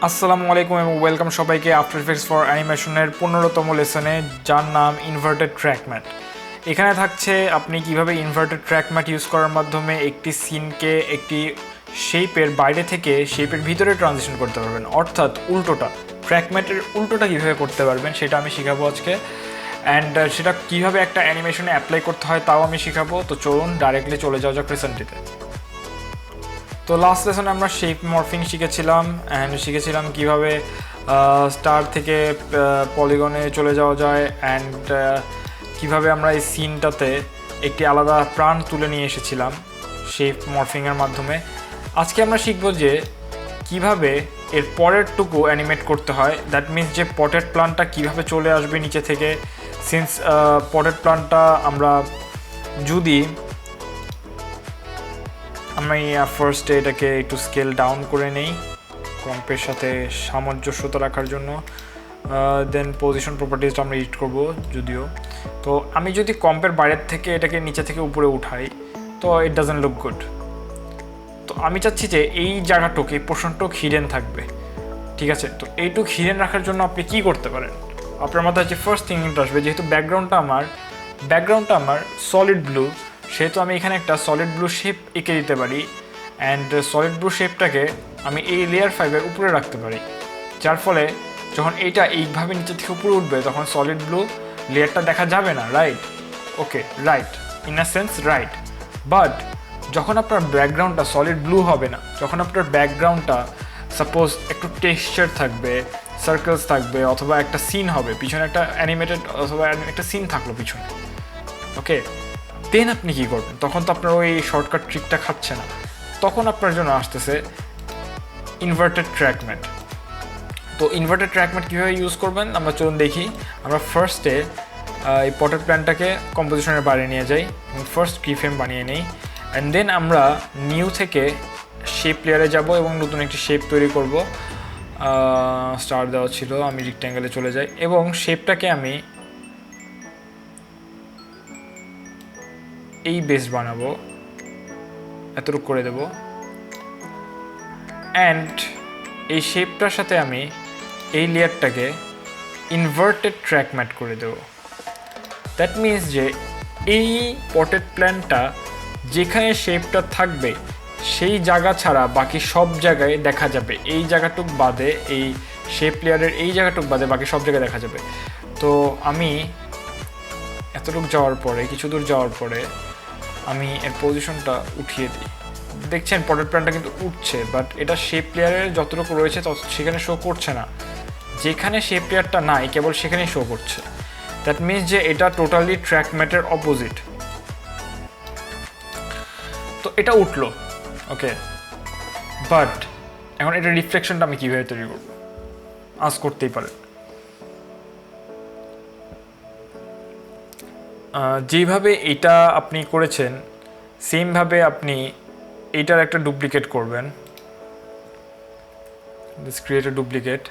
আসসালামু আলাইকুম এবং ওয়েলকাম সবাইকে আফটার ইফেক্টস ফর অ্যানিমেশনের 15তম লেসনে, যার নাম ইনভার্টেড ট্র্যাক ম্যাট। এখানে থাকছে আপনি কিভাবে ইনভার্টেড ট্র্যাক ম্যাট ইউজ করার মাধ্যমে একটি সিনকে একটি শেপের বাইরে থেকে শেপের ভিতরে ট্রানজিশন করতে পারবেন, অর্থাৎ উল্টোটা, ট্র্যাক ম্যাটের উল্টোটা কীভাবে করতে পারবেন সেটা আমি শেখাবো আজকে। অ্যান্ড সেটা কীভাবে একটা অ্যানিমেশনে অ্যাপ্লাই করতে হয় তাও আমি শেখাবো। তো চলুন ডাইরেক্টলি চলে যাওয়া যাক লেসনটিতে। তো লাস্ট লেসনে আমরা শেপ মর্ফিং শিখেছিলাম অ্যান্ড শিখেছিলাম কীভাবে স্টার থেকে পলিগনে চলে যাওয়া যায় অ্যান্ড কীভাবে আমরা এই সিনটাতে একটি আলাদা প্রাণ তুলে নিয়ে এসেছিলাম শেপ মর্ফিংয়ের মাধ্যমে। আজকে আমরা শিখব যে কিভাবে এর পরেরটুকু অ্যানিমেট করতে হয়। দ্যাট মিনস যে পটেড প্লান্টটা কীভাবে চলে আসবে নিচে থেকে। সিন্স পটেড প্লান্টটা আমরা যদি আমি ফার্স্টে এটাকে একটু স্কেল ডাউন করে নেই কম্পের সাথে সামঞ্জস্যতা রাখার জন্য, দেন পজিশন প্রপার্টিজটা আমরা এডিট করব। যদিও তো আমি যদি কম্পের বাইরের থেকে এটাকে নিচে থেকে উপরে উঠাই তো ইট ডাজন্ট লুক গুড। তো আমি চাচ্ছি যে এই জায়গাটুক, এই পোর্শনটুক হিডেন থাকবে, ঠিক আছে? তো এইটুক হিডেন রাখার জন্য আপনি কি করতে পারেন? আপনার মাথায় যে ফার্স্ট থিংটা আসবে, যেহেতু ব্যাকগ্রাউন্ডটা আমার সলিড ব্লু, সেহেতু আমি এখানে একটা সলিড ব্লু শেপ এঁকে দিতে পারি অ্যান্ড সলিড ব্লু শেপটাকে আমি এই লেয়ার 5-এর উপরে রাখতে পারি, যার ফলে যখন এইটা এইভাবে নিচে থেকে উপরে উঠবে তখন সলিড ব্লু লেয়ারটা দেখা যাবে না, right? Okay, right, in a sense right. But যখন আপনার ব্যাকগ্রাউন্ডটা সলিড ব্লু হবে না, যখন আপনার ব্যাকগ্রাউন্ডটা সাপোজ একটু টেক্সচার থাকবে, সার্কেলস থাকবে, অথবা একটা সিন হবে পিছনে, একটা অ্যানিমেটেড অথবা একটা সিন থাকলো পিছনে, ওকে, দেন আপনি কী করবেন? তখন তো আপনার ওই শর্টকাট ট্রিকটা খাচ্ছে না, তখন আপনার জন্য আসতেছে ইনভার্টেড ট্র্যাক ম্যাট। তো ইনভার্টেড ট্র্যাক ম্যাট কীভাবে ইউজ করবেন আমরা চলুন দেখি। আমরা ফার্স্টে এই পটেড প্ল্যানটাকে কম্পোজিশনের বাইরে নিয়ে যাই এবং ফার্স্ট কিফ্রেম বানিয়ে নিই অ্যান্ড দেন আমরা নিউ থেকে শেপ লেয়ারে যাব এবং নতুন একটি শেপ তৈরি করব। স্টার দেওয়া ছিল, আমি রেক্ট্যাঙ্গেলে চলে যাই এবং শেপটাকে আমি এই বেস বানাবো, এতটুকু করে দেব অ্যান্ড এই শেপটার সাথে আমি এই লেয়ারটাকে ইনভার্টেড ট্র্যাক ম্যাট করে দেব। দ্যাট মিনস যে এই পটেড প্ল্যানটা যেখানে শেপটা থাকবে সেই জায়গা ছাড়া বাকি সব জায়গায় দেখা যাবে, এই জায়গাটুক বাদে, এই শেপ লেয়ারের এই জায়গাটুক বাদে বাকি সব জায়গায় দেখা যাবে। তো আমি এতটুকু যাওয়ার পরে, কিছু দূর যাওয়ার পরে আমি এর পজিশনটা উঠিয়ে দিই। দেখছেন পটেড প্ল্যানটা কিন্তু উঠছে, বাট এটা শেপ লেয়ারের যতটুকু রয়েছে সেখানে শো করছে না, যেখানে শেপ লেয়ারটা নাই কেবল সেখানেই শো করছে। দ্যাট মিনস যে এটা টোটালি ট্র্যাক ম্যাটের অপোজিট। তো এটা উঠলো, ওকে, বাট এখন এটা রিফ্লেকশনটা আমি কীভাবে তৈরি করব? আজ করতেই পারে যেইভাবে এটা আপনি করেছেন সেমভাবে আপনি এইটার একটা ডুপ্লিকেট করবেন। This create a duplicate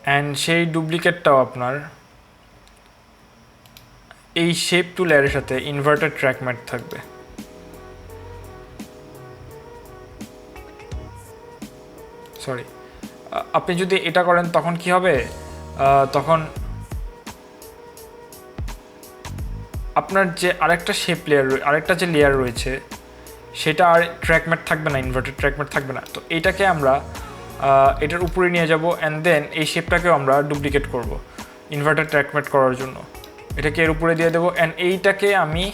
and সেই ডুপ্লিকেটটাও আপনার এই শেপ টু লেয়ারের সাথে ইনভার্টেড ট্র্যাক ম্যাট থাকবে। সরি, আপনি যদি এটা করেন তখন কি হবে? তখন আপনার যে আরেকটা শেপ লেয়ার, আরেকটা যে লেয়ার রয়েছে সেটা আর ট্র্যাক ম্যাট থাকবে না, ইনভার্টেড ট্র্যাক ম্যাট থাকবে না। তো এইটাকে আমরা এটার উপরে নিয়ে যাব অ্যান্ড দেন এই শেপটাকেও আমরা ডুপ্লিকেট করব ইনভার্টেড ট্র্যাক ম্যাট করার জন্য। এটাকে এর উপরে দিয়ে দেবো অ্যান্ড এইটাকে আমি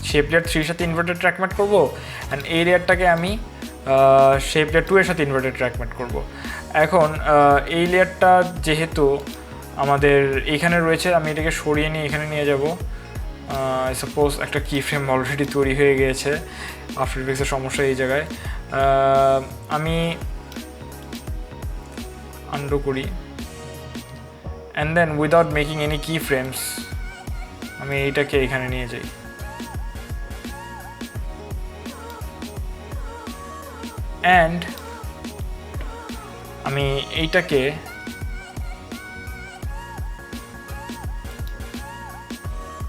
শেপ লেয়ার 3-এর সাথে ইনভার্টেড ট্র্যাক ম্যাট করবো অ্যান্ড এই লেয়ারটাকে আমি শেপ লেয়ার 2-এর সাথে ইনভার্টেড ট্র্যাক ম্যাট করবো। এখন এই লেয়ারটা যেহেতু আমাদের এইখানে রয়েছে, আমি এটাকে সরিয়ে নিয়ে এখানে নিয়ে যাব। সাপোজ একটা কি ফ্রেম অলরেডি তৈরি হয়ে গিয়েছে, আফটার ইফেক্টসের সমস্যা এই জায়গায়। আমি আনডু করি and then without making any key frames আমি এইটাকে এখানে নিয়ে যাই অ্যান্ড আমি এইটাকে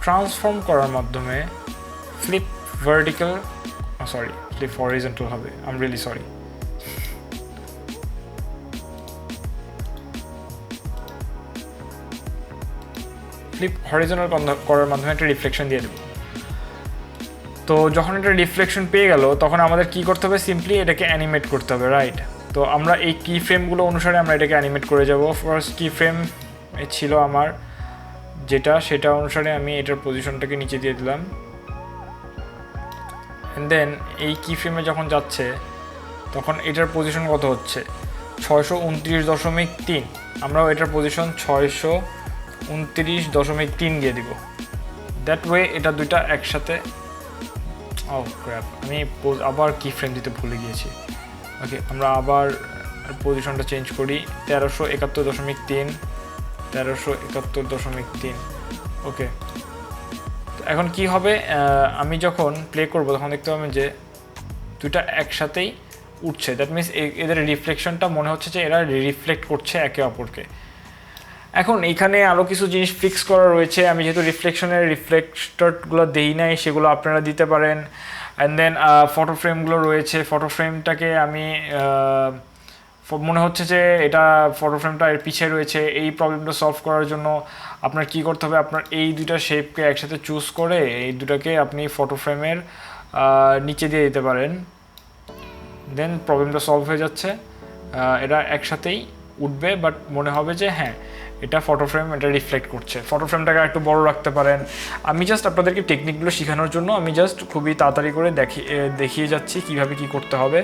ট্রান্সফর্ম করার মাধ্যমে ফ্লিপ ভার্টিক্যাল, ফ্লিপ হরিজন্টাল হবে, I am really sorry. Flip horizontal করার মাধ্যমে একটা রিফ্লেকশন দিয়ে দেবো। তো যখন এটা রিফ্লেকশন পেয়ে গেল তখন আমাদের কি করতে হবে, সিম্পলি এটাকে অ্যানিমেট করতে হবে, রাইট? তো আমরা এই কি ফ্রেমগুলো অনুসারে আমরা এটাকে অ্যানিমেট করে যাব। ফার্স্ট কি ফ্রেম ছিল আমার যেটা, সেটা অনুসারে আমি এটার পজিশনটাকে নিচে দিয়ে দিলাম। অ্যান্ড দেন এই কি ফ্রেমে যখন যাচ্ছে তখন এটার পজিশন কত হচ্ছে 629.3, আমরাও এটার পজিশন 629.3 দিয়ে দিব। দ্যাট ওয়ে এটা দুইটা একসাথে, ও ক্র্যাপ, আমি আবার কি ফ্রেম দিতে ভুলে গিয়েছি। ওকে, আমরা আবার পজিশনটা চেঞ্জ করি, 1371.3, 1371.3। ওকে, এখন কি হবে, আমি যখন প্লে করব তখন দেখতে পাবেন যে দুইটা একসাথেই উঠছে। দ্যাট মিনস এদের রিফ্লেকশনটা মনে হচ্ছে যে এরা রিফ্লেক্ট করছে একে অপরকে। এখন এইখানে আরও কিছু জিনিস ফিক্স করা রয়েছে, আমি যেহেতু রিফ্লেকশনের রিফ্লেক্টরগুলো দেই নাই সেগুলো আপনারা দিতে পারেন। অ্যান্ড দেন ফটো ফ্রেমগুলো রয়েছে, ফটো ফ্রেমটাকে আমি মনে হচ্ছে যে এটা ফটো ফ্রেমটা এর পিছিয়ে রয়েছে। এই প্রবলেমটা সলভ করার জন্য আপনার কি করতে হবে, আপনার এই দুইটা শেপকে একসাথে চুজ করে এই দুটাকে আপনি ফটো ফ্রেমের নিচে দিয়ে দিতে পারেন, দেন প্রবলেমটা সলভ হয়ে যাচ্ছে। এটা একসাথেই উঠবে, বাট মনে হবে যে হ্যাঁ এটা ফটো ফ্রেম, এটা রিফ্লেক্ট করছে। ফটো ফ্রেমটাকে একটু বড় রাখতে পারেন। আমি জাস্ট আপনাদেরকে টেকনিকগুলো শেখানোর জন্য আমি জাস্ট খুবই তাড়াতাড়ি করে দেখিয়ে যাচ্ছি কিভাবে কি করতে হবে।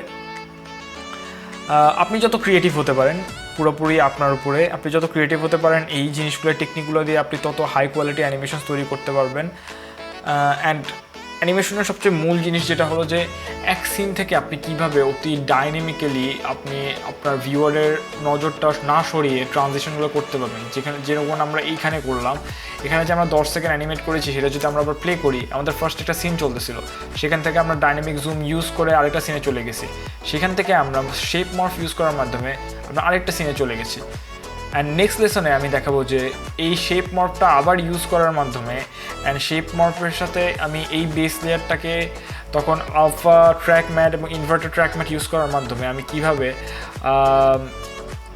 আপনি যত ক্রিয়েটিভ হতে পারেন পুরোপুরি আপনার উপরে, আপনি যত ক্রিয়েটিভ হতে পারেন এই জিনিসগুলো টেকনিকগুলো দিয়ে আপনি তত হাই কোয়ালিটি অ্যানিমেশন তৈরি করতে পারবেন। অ্যান্ড অ্যানিমেশনের সবচেয়ে মূল জিনিস যেটা হলো যে এক সিন থেকে আপনি কিভাবে অতি ডাইনামিক্যালি আপনি আপনার ভিউয়ারের নজরটা না সরিয়ে ট্রানজিশনগুলো করতে পারবেন। যেরকম আমরা এইখানে করলাম, এখানে যে আমরা 10 সেকেন্ড অ্যানিমেট করেছি সেটা যদি আমরা আবার প্লে করি, আমাদের ফার্স্ট একটা সিন চলতেছিল, সেখান থেকে আমরা ডাইনামিক জুম ইউজ করে আরেকটা সিনে চলে গেছি, সেখান থেকে আমরা শেপ মর্ফ ইউজ করার মাধ্যমে আমরা আরেকটা সিনে চলে গেছি। অ্যান্ড নেক্সট লেসনে আমি দেখাবো যে এই শেপ মর্ফটা আবার ইউজ করার মাধ্যমে, অ্যান্ড শেপ মর্ফের সাথে আমি এই বেস লেয়ারটাকে তখন আলফা ট্র্যাক ম্যাট এবং ইনভার্টার ট্র্যাক ম্যাট ইউজ করার মাধ্যমে আমি কিভাবে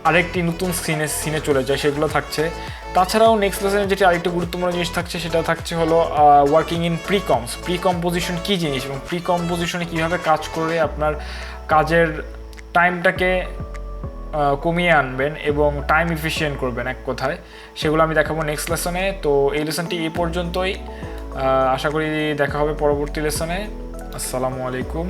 আরেকটি নতুন সিনে চলে যায় সেগুলো থাকছে। তাছাড়াও নেক্সট লেসনে যেটি আরেকটি গুরুত্বপূর্ণ জিনিস থাকছে সেটা থাকছে হলো ওয়ার্কিং ইন প্রিকম্পোজিশন কী জিনিস এবং প্রিকম্পোজিশনে কীভাবে কাজ করে আপনার কাজের টাইমটাকে কমিয়ে আনবেন এবং টাইম এফিশিয়েন্ট করবেন এক কথায়, সেগুলো আমি দেখাবো নেক্সট লেসনে। তো এই লেসনটি এই পর্যন্তই, আশা করি দেখা হবে পরবর্তী লেসনে। আসসালামু আলাইকুম।